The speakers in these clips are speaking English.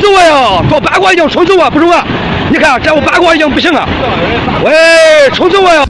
走我呀！找八卦一样冲走我，不中啊！你看，这我八卦一样不行啊！喂，冲走我呀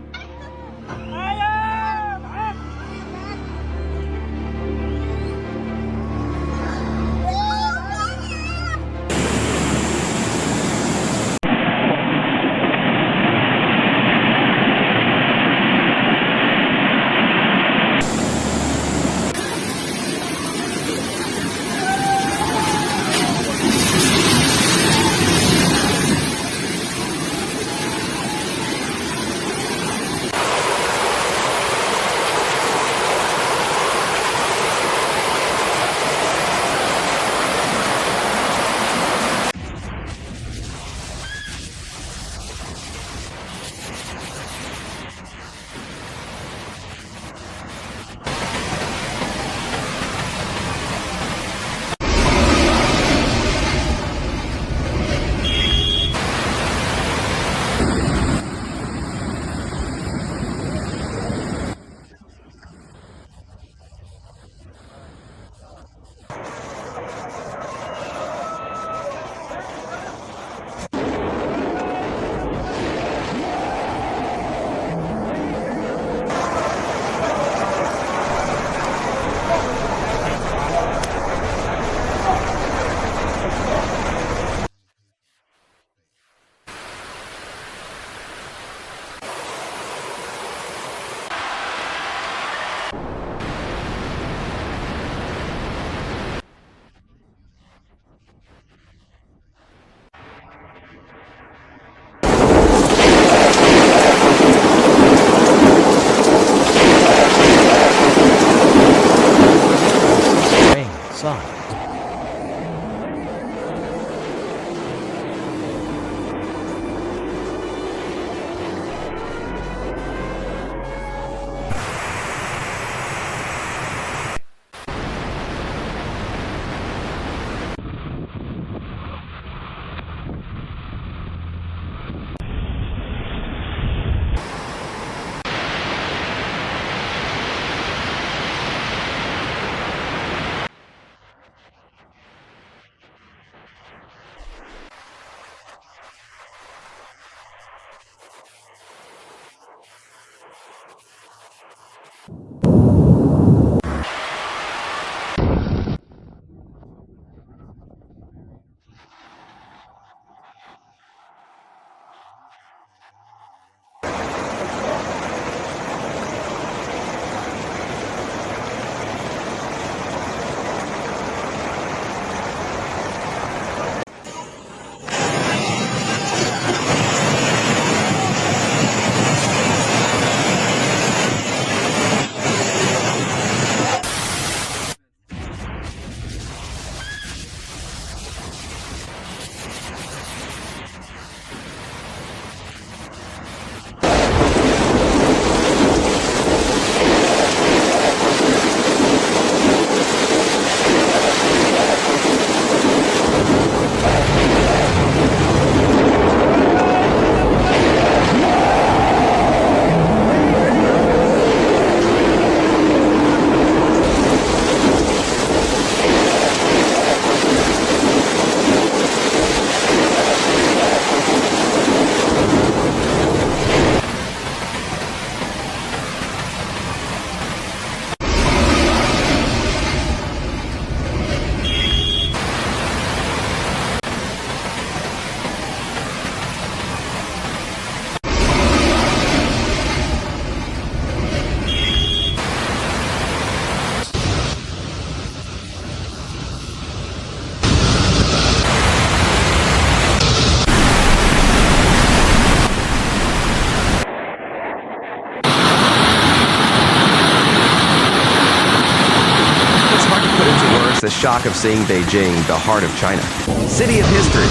！the shock of seeing Beijing, the heart of China. City of history,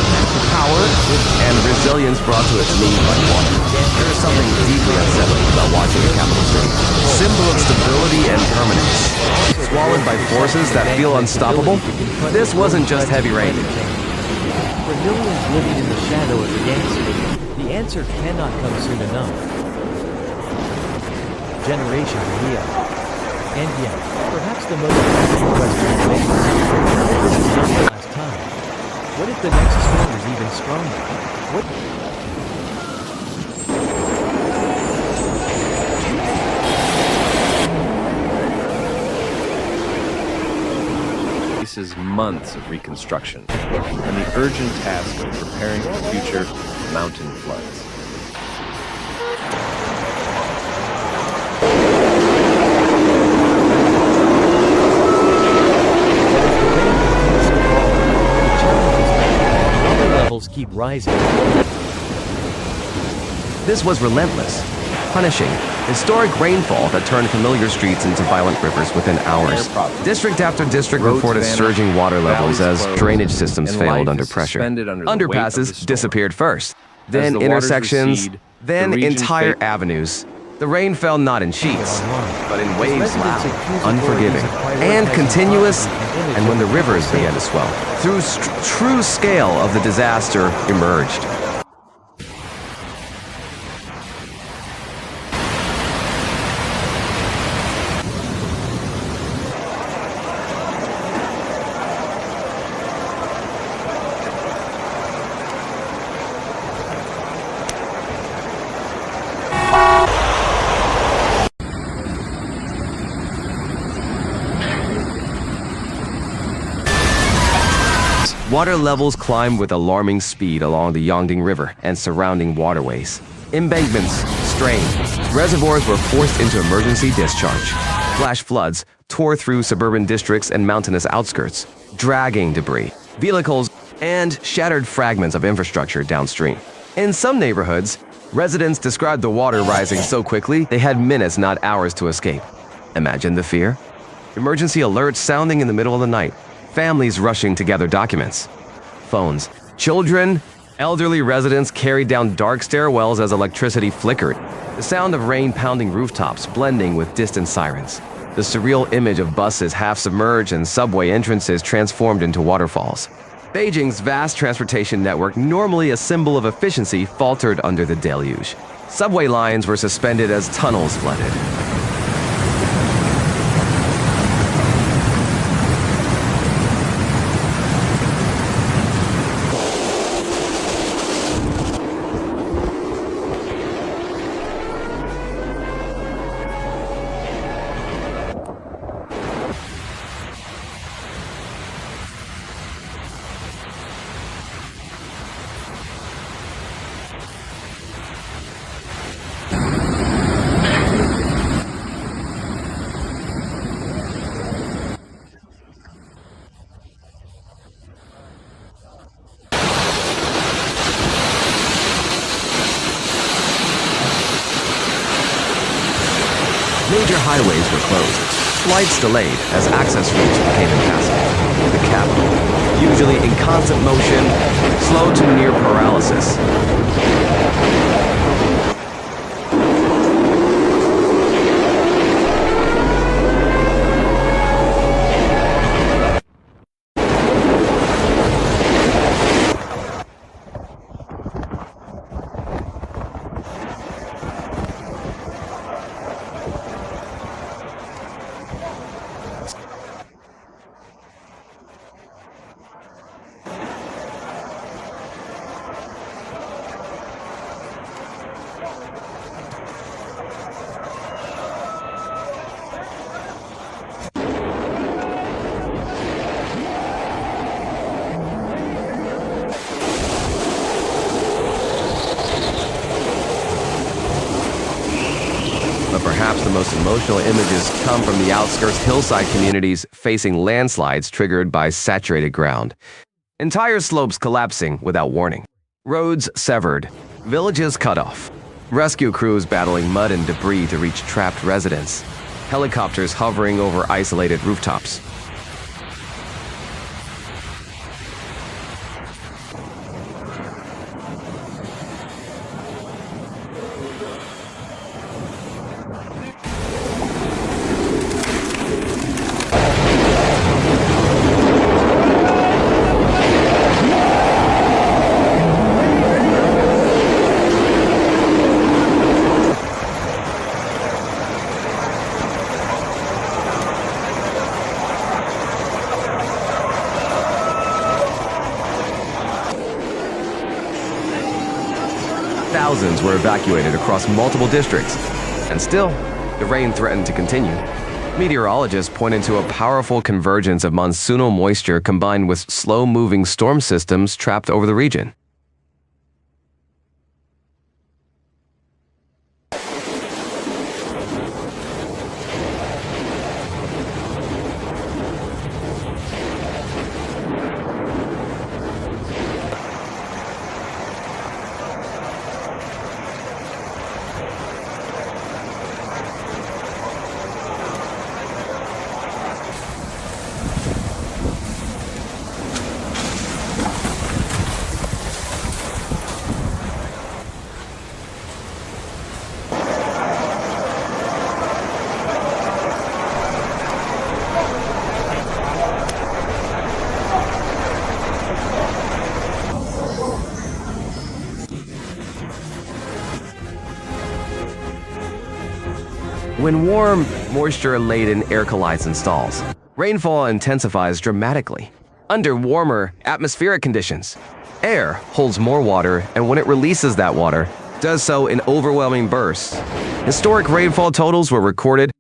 power, and resilience brought to its knees by water. There is something deeply unsettling about watching a capital city. Symbol of stability and permanence. Swallowed by forces that feel unstoppable, this wasn't just heavy rain. For millions living in the shadow of the answer, the answer cannot come soon enough. Generation Neo. And yet, perhaps the most important question remains, this is not the last time. What if the next storm is even stronger? What? Faces months of reconstruction and the urgent task of preparing for future mountain floods. Water levels keep rising. This was relentless, punishing, historic rainfall that turned familiar streets into violent rivers within hours. District after district Roads reported vanished, surging water levels valleys as closed, drainage systems and failed life under is pressure. suspended under the weight of the Underpasses storm. disappeared first, As then the waters intersections, recede, then the region entire fades. avenues. The rain fell not in sheets, but in waves Residents loud, accuse unforgiving, authorities of and prioritizing continuous, property and and when the image of rivers began to swell. True scale of the disaster emerged. Water levels climbed with alarming speed along the Yongding River and surrounding waterways. Embankments strained. Reservoirs were forced into emergency discharge. Flash floods tore through suburban districts and mountainous outskirts, dragging debris, vehicles, and shattered fragments of infrastructure downstream. In some neighborhoods, residents described the water rising so quickly they had minutes, not hours, to escape. Imagine the fear. Emergency alerts sounding in the middle of the night. Families rushing to gather documents. Phones. Children, elderly residents carried down dark stairwells as electricity flickered. The sound of rain pounding rooftops blending with distant sirens. The surreal image of buses half submerged and subway entrances transformed into waterfalls. Beijing's vast transportation network, normally a symbol of efficiency, faltered under the deluge. Subway lines were suspended as tunnels flooded. Major highways were closed, flights delayed as access routes became impassable. The capital, usually in constant motion, slow to near paralysis. But perhaps the most emotional images come from the outskirts hillside communities facing landslides triggered by saturated ground. Entire slopes collapsing without warning. Roads severed. Villages cut off. Rescue crews battling mud and debris to reach trapped residents. Helicopters hovering over isolated rooftops. thousands were evacuated across multiple districts. And still, the rain threatened to continue. Meteorologists pointed to a powerful convergence of monsoonal moisture combined with slow-moving storm systems trapped over the region. When warm, moisture-laden air collides and stalls, rainfall intensifies dramatically. Under warmer atmospheric conditions, air holds more water, and when it releases that water, does so in overwhelming bursts. Historic rainfall totals were recorded.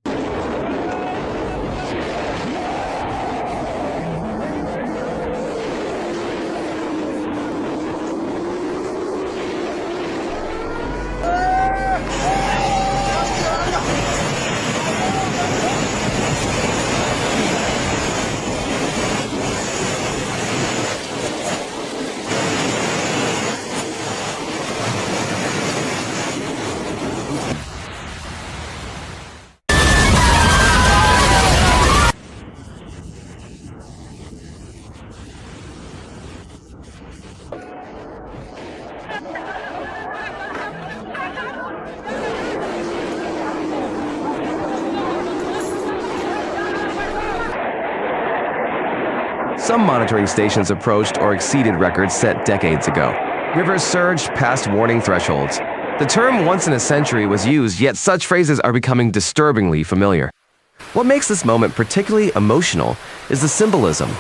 Some monitoring stations approached or exceeded records set decades ago. Rivers surged past warning thresholds. The term once in a century was used, yet such phrases are becoming disturbingly familiar. What makes this moment particularly emotional is the symbolism.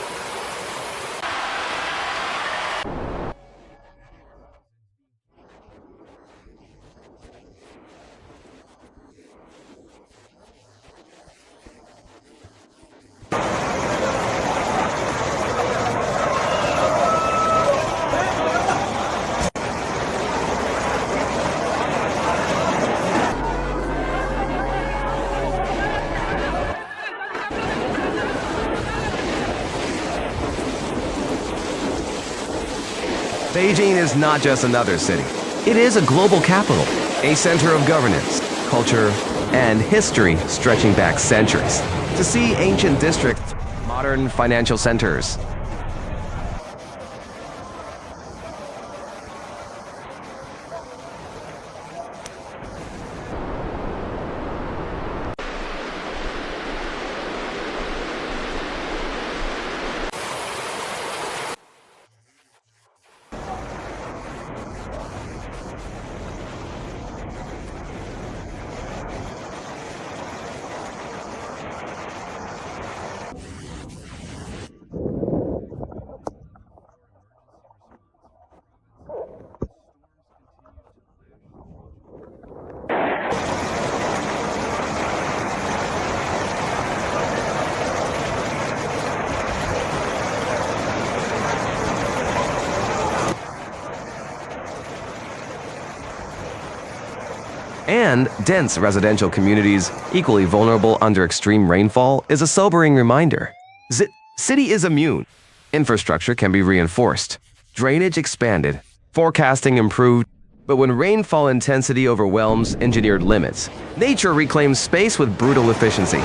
Beijing is not just another city. It is a global capital, a center of governance, culture, and history stretching back centuries. To see ancient districts, modern financial centers, and dense residential communities equally vulnerable under extreme rainfall is a sobering reminder. City is immune. Infrastructure can be reinforced, drainage expanded, forecasting improved, but when rainfall intensity overwhelms engineered limits, nature reclaims space with brutal efficiency.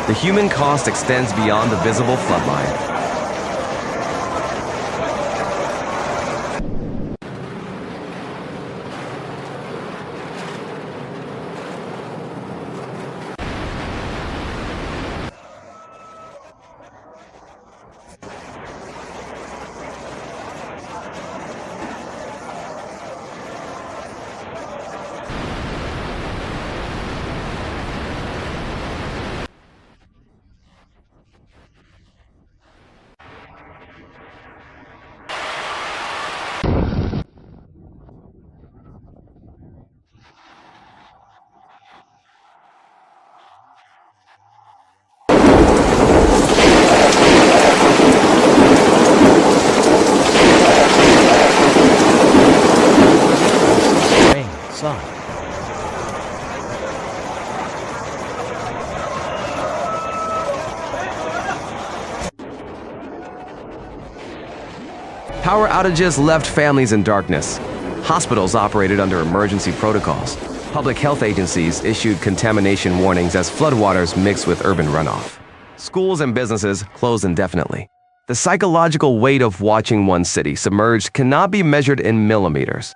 The human cost extends beyond the visible floodline. Power outages left families in darkness. Hospitals operated under emergency protocols. Public health agencies issued contamination warnings as floodwaters mixed with urban runoff. Schools and businesses closed indefinitely. The psychological weight of watching one city submerged cannot be measured in millimeters.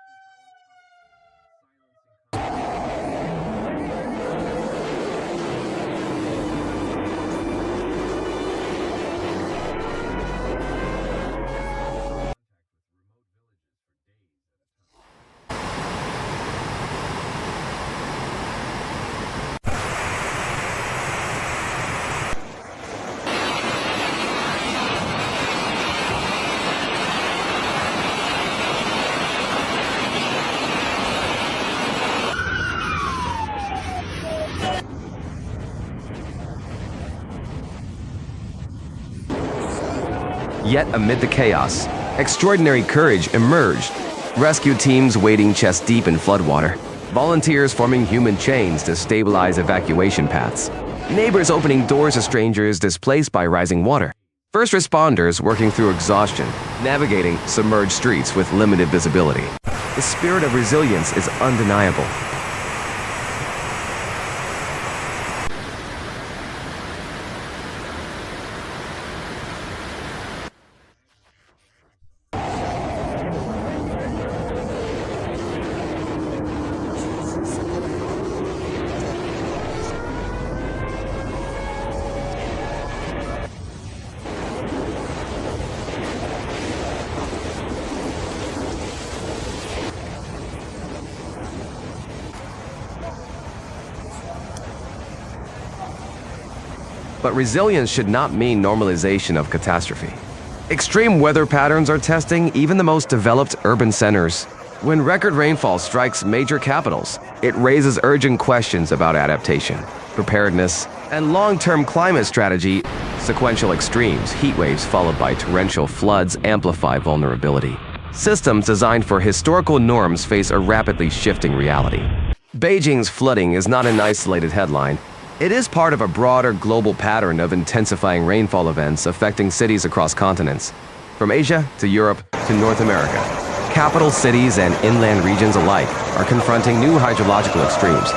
Yet amid the chaos, extraordinary courage emerged. Rescue teams wading chest deep in floodwater, volunteers forming human chains to stabilize evacuation paths, neighbors opening doors to strangers displaced by rising water, first responders working through exhaustion, navigating submerged streets with limited visibility. The spirit of resilience is undeniable. But resilience should not mean normalization of catastrophe. Extreme weather patterns are testing even the most developed urban centers. When record rainfall strikes major capitals, it raises urgent questions about adaptation, preparedness, and long-term climate strategy. Sequential extremes, heat waves followed by torrential floods amplify vulnerability. Systems designed for historical norms face a rapidly shifting reality. Beijing's flooding is not an isolated headline. It is part of a broader global pattern of intensifying rainfall events affecting cities across continents. From Asia to Europe to North America, capital cities and inland regions alike are confronting new hydrological extremes.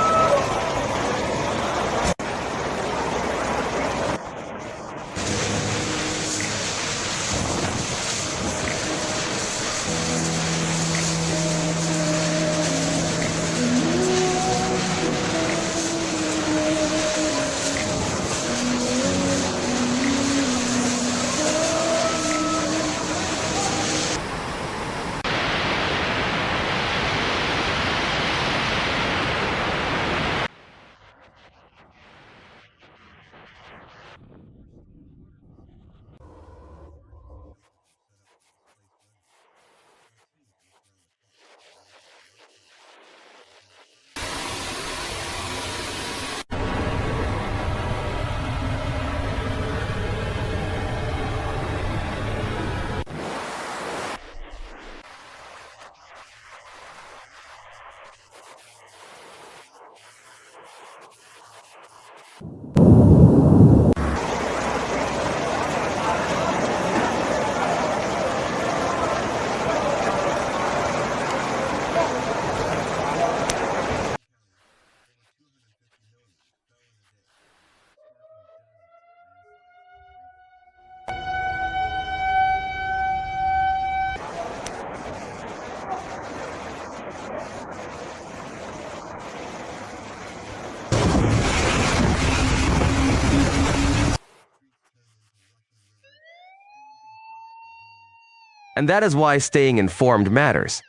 And that is why staying informed matters.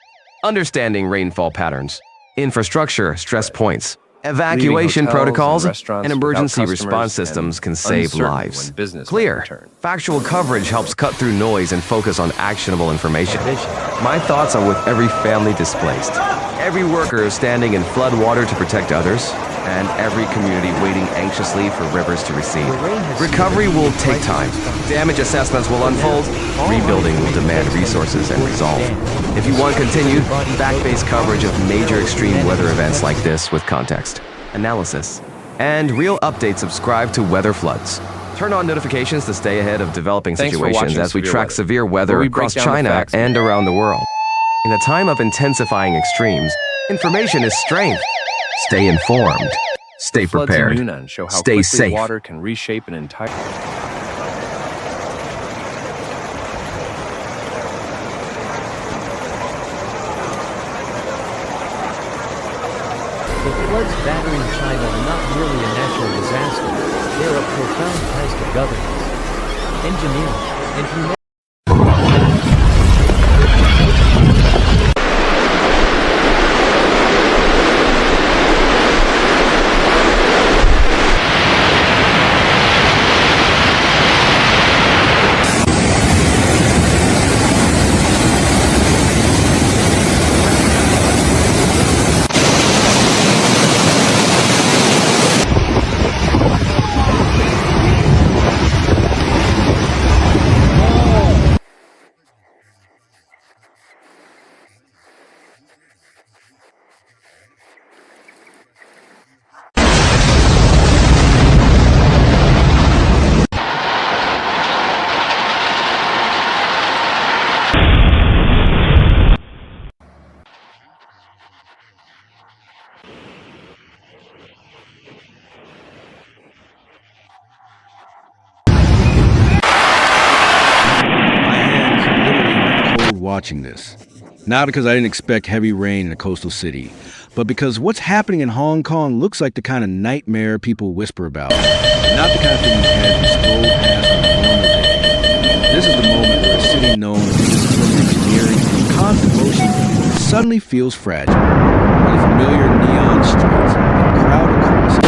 Understanding rainfall patterns, infrastructure stress points, evacuation hotels protocols, and restaurants and emergency without response customers systems can and save uncertain lives. when business might Clear, return. factual coverage helps cut through noise and focus on actionable information. My thoughts are with every family displaced, every worker standing in flood water to protect others, and every community waiting anxiously for rivers to recede. Recovery will take time. Damage assessments will unfold. Rebuilding will demand resources and resolve. If you want continued, fact-based coverage of major extreme weather events like this with context, analysis, and real updates, subscribe to Weather Floods. Turn on notifications to stay ahead of developing Thanks for situations watching as we Severe track Weather, severe where weather we break across down the China facts. and around the world. In a time of intensifying extremes, information is strength. Stay informed. Stay Floods in prepared. Yunnan show how Stay quickly safe. water can reshape an entire... The floods battering China are not merely a natural disaster, they are a profound test of governance, engineering, and humanity. Watching this. Not because I didn't expect heavy rain in a coastal city, but because what's happening in Hong Kong looks like the kind of nightmare people whisper about, not the kind of thing you had to scroll past on a normal day. This is the moment where a city known for discipline, engineering, and constant motion suddenly feels fragile. With familiar neon streets and crowded crossings,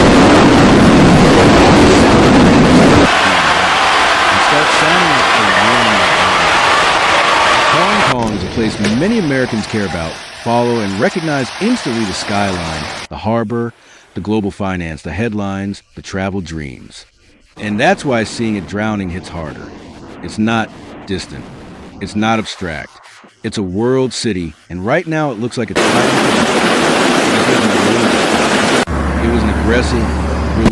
and start sounding like a warning. Hong Kong is a place many Americans care about, follow, and recognize instantly: the skyline, the harbor, the global finance, the headlines, the travel dreams. And that's why seeing it drowning hits harder. It's not distant. It's not abstract. It's a world city, and right now it looks like it's fighting. It was an aggressive,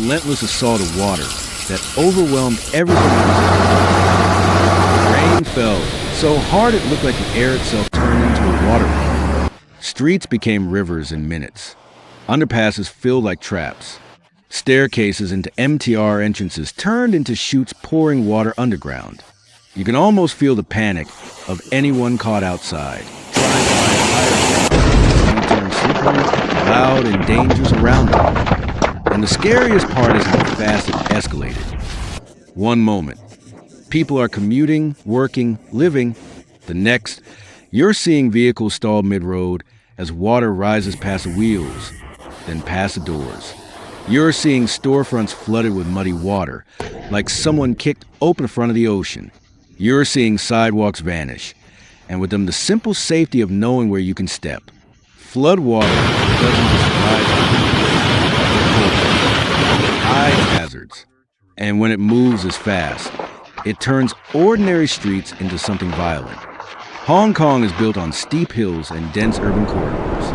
relentless assault of water that overwhelmed everything. The rain fell so hard it looked like the air itself turned into a waterfall. Streets became rivers in minutes. Underpasses filled like traps. Staircases into MTR entrances turned into chutes pouring water underground. You can almost feel the panic of anyone caught outside. Some turned slippery, loud, and dangerous around them. And the scariest part is how fast it escalated. One moment, people are commuting, working, living. The next, you're seeing vehicles stalled mid-road as water rises past the wheels, then past the doors. You're seeing storefronts flooded with muddy water, like someone kicked open the front of the ocean. You're seeing sidewalks vanish, and with them the simple safety of knowing where you can step. Flood water doesn't just rise, it hides hazards. And when it moves as fast, it turns ordinary streets into something violent. Hong Kong is built on steep hills and dense urban corridors.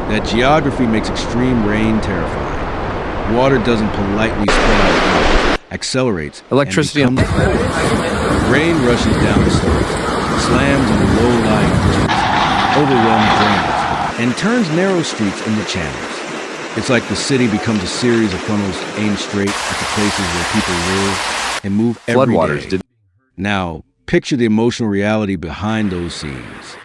That geography makes extreme rain terrifying. Water doesn't politely spread out, accelerates, Electricity and becomes rain rushes down the slopes, slams into low-lying bridges, overwhelms drainage, and turns narrow streets into channels. It's like the city becomes a series of funnels aimed straight at the places where people live and move every Floodwaters day. Now, picture the emotional reality behind those scenes.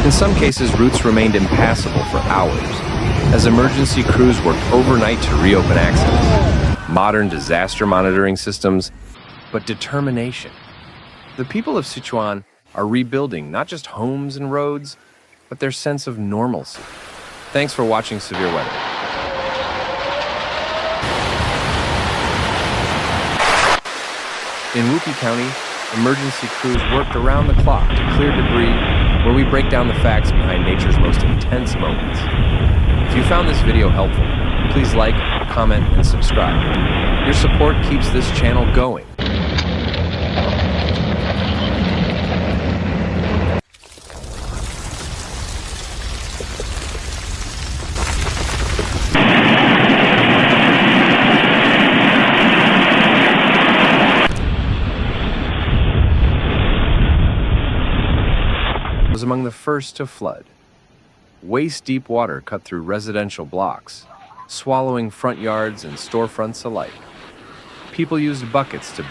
In some cases, routes remained impassable for hours, as emergency crews worked overnight to reopen access. Modern disaster monitoring systems, but determination. The people of Sichuan are rebuilding not just homes and roads, but their sense of normalcy. Thanks for watching Severe Weather. In Wupi County, emergency crews worked around the clock to clear debris, where we break down the facts behind nature's most intense moments. If you found this video helpful, please like, comment, and subscribe. Your support keeps this channel going. Was among the first to flood. Waist-deep water cut through residential blocks, swallowing front yards and storefronts alike. People used buckets to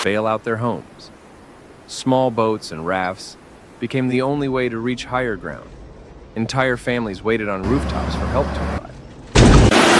bail out their homes. Small boats and rafts became the only way to reach higher ground. Entire families waited on rooftops for help to arrive.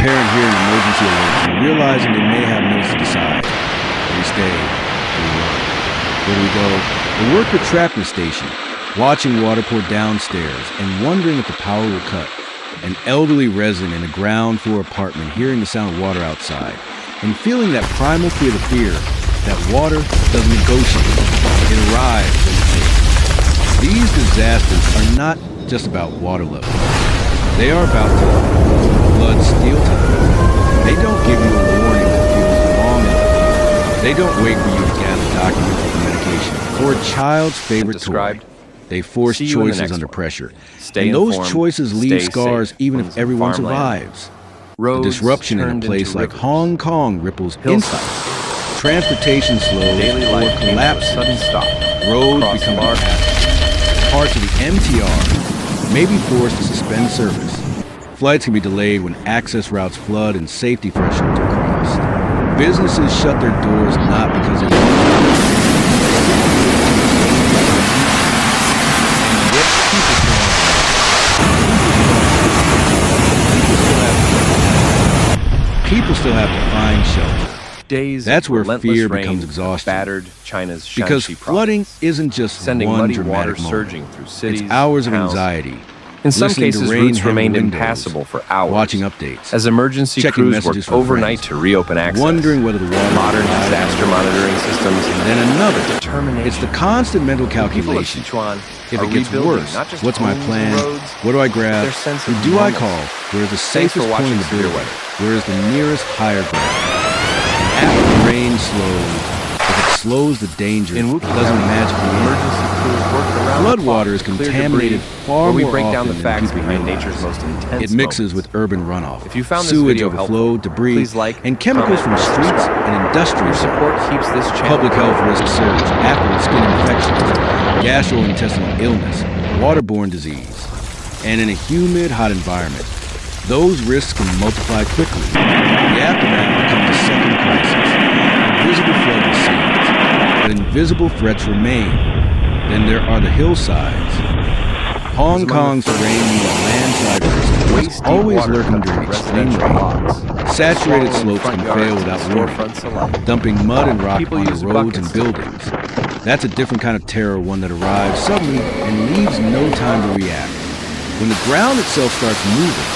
Parent hearing emergency alerts and realizing they may have minutes to decide. Do we stay? Do we run? Where do we go? The worker trapped in the station, watching water pour downstairs and wondering if the power will cut. An elderly resident in a ground floor apartment hearing the sound of water outside and feeling that primal fear that water doesn't negotiate. It arrives when it takes. These disasters are not just about water level. They are about blood steal time. They don't give you a warning that feels long enough. They don't wait for you to gather documents for medication or a child's favorite toy. They force choices under pressure. And those choices leave scars even if everyone survives. The disruption in a place like Hong Kong ripples inside. Transportation slows or collapses. Sudden stop. Roads become impassable. Parts of the MTR may be forced to suspend service. Flights can be delayed when access routes flood and safety thresholds are crossed. Businesses shut their doors not because they want to. People still have to find shelter. That's where fear becomes exhausting. Battered China's because Shanxi flooding province, isn't just sending one muddy dramatic water moment. surging through cities, It's hours of towns. anxiety. In some listening to cases, rain routes hit remained windows, impassable for hours, watching updates, as emergency checking crews messages worked from overnight friends, to reopen access. wondering whether the water Modern would arrive, disaster monitoring systems, and then another. determination. It's the constant mental People of calculation. Sichuan If are it gets rebuilding worse, not just what's my homes and plan? roads, What do I grab? their sense Who of do I normalcy. call? Where is the Thanks for safest point in watching the Severe building? Weather. Where is the nearest higher ground? After the rain slows, if it slows the danger, In it Wupi doesn't County, magically end. emergency crews worked around the Floodwater is clock to clear contaminated debris, far where we more break down often the than facts people behind realize. nature's most intense It mixes moments. with urban runoff, If you found this sewage video overflow, helpful, debris, please like, and chemicals from comment, and streets subscribe. and industrial Your support keeps this channel Public health going. risks surge after skin infections, gastrointestinal illness, waterborne disease, and in a humid, hot environment. Those risks can multiply quickly. The aftermath becomes a second crisis. Invisible flood recedes, but invisible threats remain. Then there are the hillsides. Hong Kong's terrain means landslide risk is always lurking during extreme rain. Saturated slopes can fail without warning, dumping mud and rock People onto use roads and buckets. buildings. That's a different kind of terror, one that arrives suddenly and leaves no time to react. When the ground itself starts moving,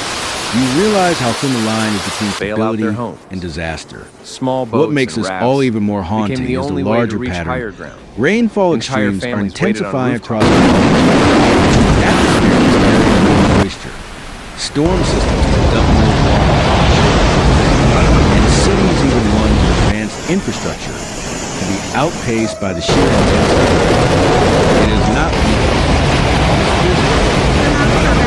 you realize how thin the line is between Bail out stability their homes. and disaster. Small boats What makes and this rafts all even more became haunting the is the only way to larger reach higher pattern. ground. Rainfall Entire extremes are families waited on intensifying rooftops. across the country. Atmosphere is carrying moisture. Storm systems can dump more water. And cities, even ones with advanced infrastructure, can be outpaced by the sheer intensity. It is not weak. It is physical.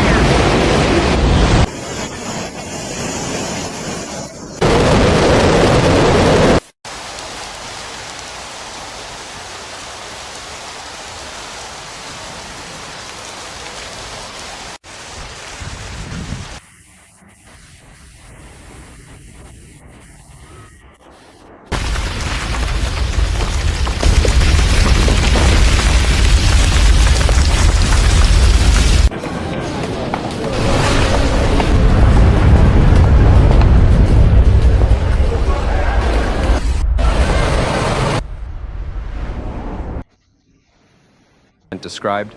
described.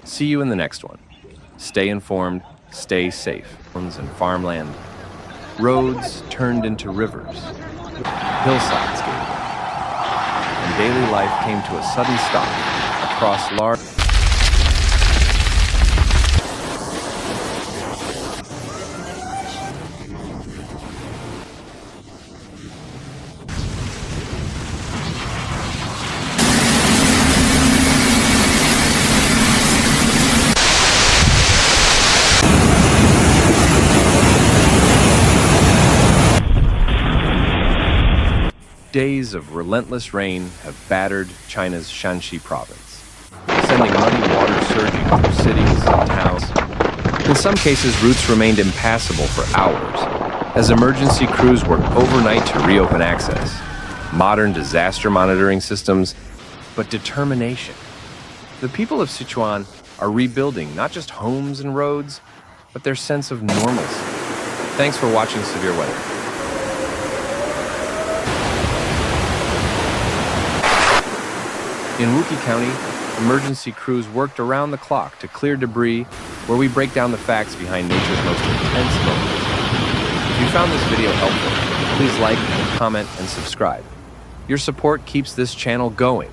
See you in the next one. Stay informed, stay safe. And farmland. Roads turned into rivers. Hillsides gave way. And daily life came to a sudden stop across large... Days of relentless rain have battered China's Shanxi province, sending muddy water surging through cities and towns. In some cases, routes remained impassable for hours, as emergency crews worked overnight to reopen access. Modern disaster monitoring systems, but determination. The people of Sichuan are rebuilding not just homes and roads, but their sense of normalcy. Thanks for watching Severe Weather. In Wuki County, emergency crews worked around the clock to clear debris, where we break down the facts behind nature's most intense moments. If you found this video helpful, please like, comment, and subscribe. Your support keeps this channel going.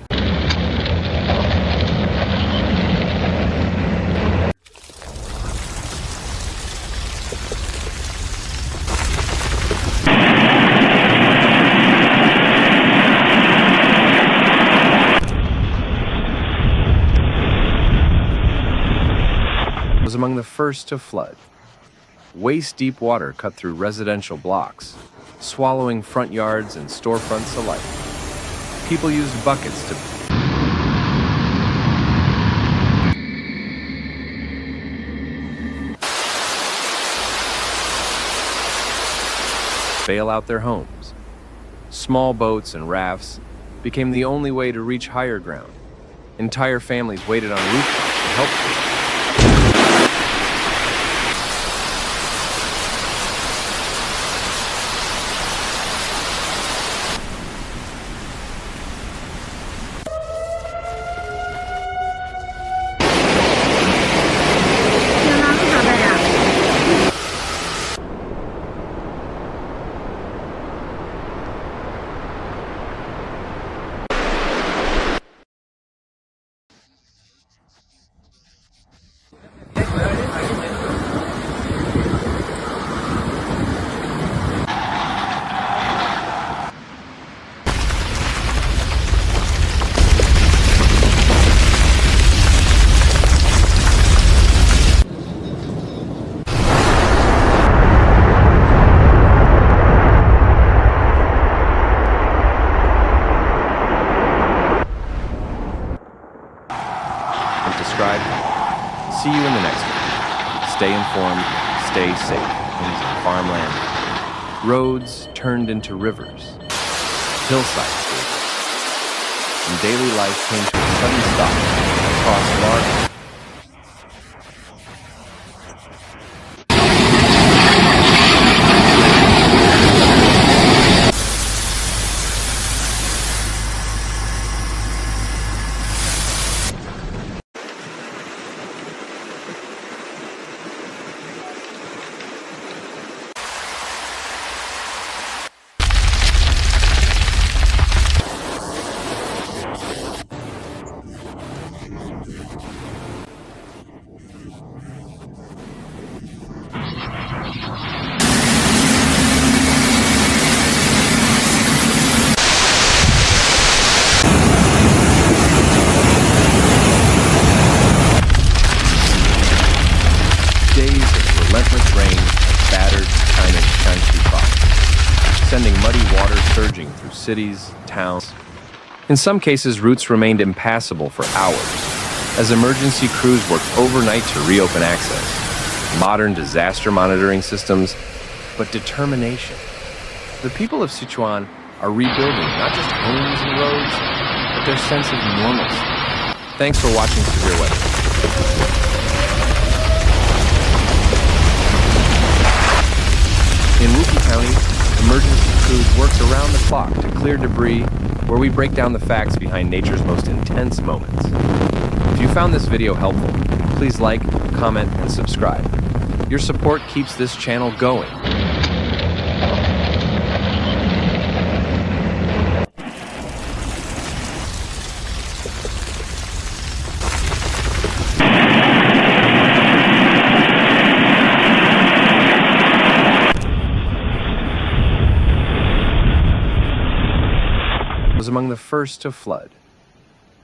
Was among the first to flood. Waist-deep water cut through residential blocks, swallowing front yards and storefronts alike. People used buckets to bail out their homes. Small boats and rafts became the only way to reach higher ground. Entire families waited on rooftops to help them. Described. See you in the next one. Stay informed, stay safe. In farmland. Roads turned into rivers. Hillsides gave way. And daily life came to a sudden stop across large... Relentless rain battered China's Shanxi province, sending muddy water surging through cities, towns. In some cases, routes remained impassable for hours, as emergency crews worked overnight to reopen access. Modern disaster monitoring systems, but determination. The people of Sichuan are rebuilding not just homes and roads, but their sense of normalcy. Thanks for watching Severe Weather. In Wuki County, emergency crews worked around the clock to clear debris, where we break down the facts behind nature's most intense moments. If If you found this video helpful, please like, comment, and subscribe. Your support keeps this channel going. Was among the first to flood.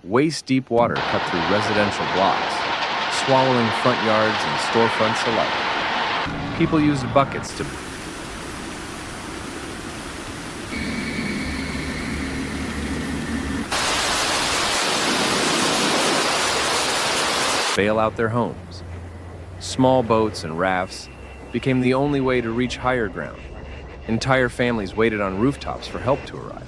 Waist-deep water cut through residential blocks, swallowing front yards and storefronts alike. People used buckets to bail out their homes. Small boats and rafts became the only way to reach higher ground. Entire families waited on rooftops for help to arrive.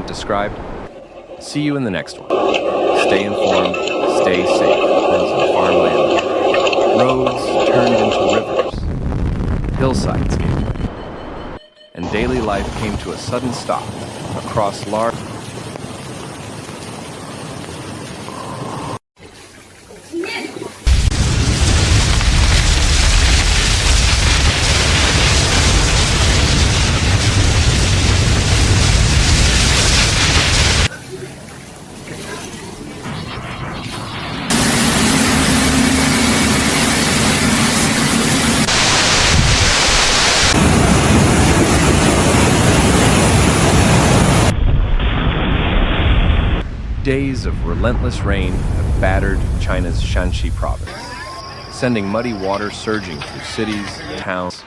Described. See you in the next one. Stay informed, stay safe. As in farmland, roads turned into rivers, hillsides gave way, and daily life came to a sudden stop across large. Days of relentless rain have battered China's Shanxi province, sending muddy water surging through cities, towns.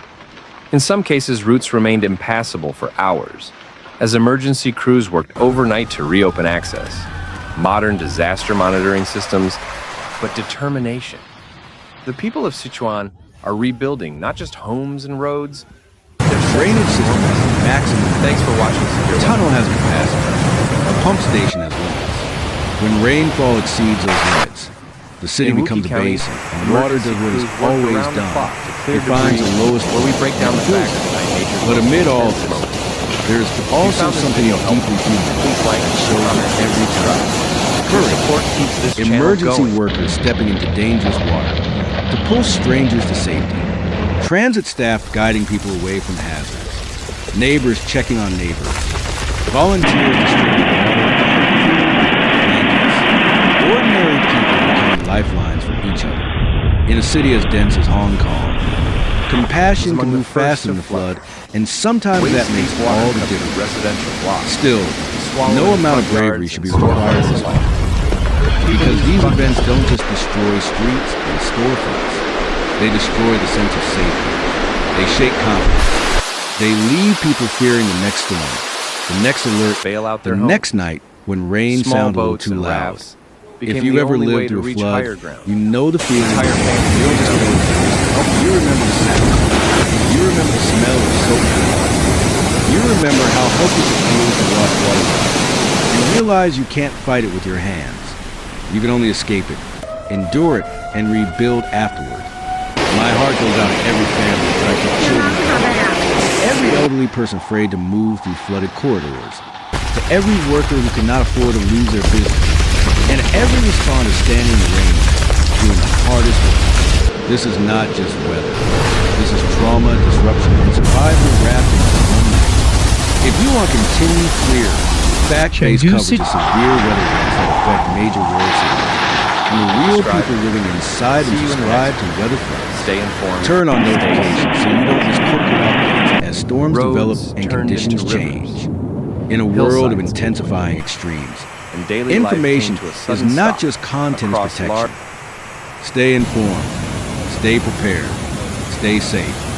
In some cases, routes remained impassable for hours, as emergency crews worked overnight to reopen access. Modern disaster monitoring systems, but determination. The people of Sichuan are rebuilding not just homes and roads. The drainage system has maximum. Thanks for watching. The tunnel has capacity. A pump station has limits. When rainfall exceeds those limits, the city becomes a basin, and water does what it's always done. It finds the lowest where we break down the facts. But amid all this, there is also something deeply human that shows up every time. Courage. Emergency workers stepping into dangerous water to pull strangers to safety. Transit staff guiding people away from hazards. Neighbors checking on neighbors. Volunteers distributing water. Ordinary people becoming lifelines for each other. In a city as dense as Hong Kong, compassion can move faster than the flood, and sometimes that makes all the difference. Still, no amount of bravery should be required in this life. Because these events don't just destroy streets and storefronts. They destroy the sense of safety. They shake confidence. They leave people fearing the next storm, the next alert, the next night when rain sounds a little too loud. If you ever lived through a flood, you know the feeling. You remember the sound. You remember the smell of soap. You remember how helpless it feels to watch water. You realize you can't fight it with your hands. You can only escape it, endure it, and rebuild afterward. My heart goes out to every family trying to keep children. Every elderly person afraid to move through flooded corridors. To every worker who cannot afford to lose their business. And every responder standing in the rain, doing the hardest work. This is not just weather. This is trauma, disruption, and survival wrapped into one night. If you want continued clear, fact-based coverage of severe weather events that affect major world cities, and the real Subscribe. people living inside and See you in the subscribe next to weather fronts. Stay informed. Turn on Stay notifications so you don't miss critical updates as storms Roads develop and turned conditions into rivers. change. In a world of Hillsides intensifying extremes, And daily information life came to a is sudden not stop just content across protection. large Stay informed, stay prepared, stay safe.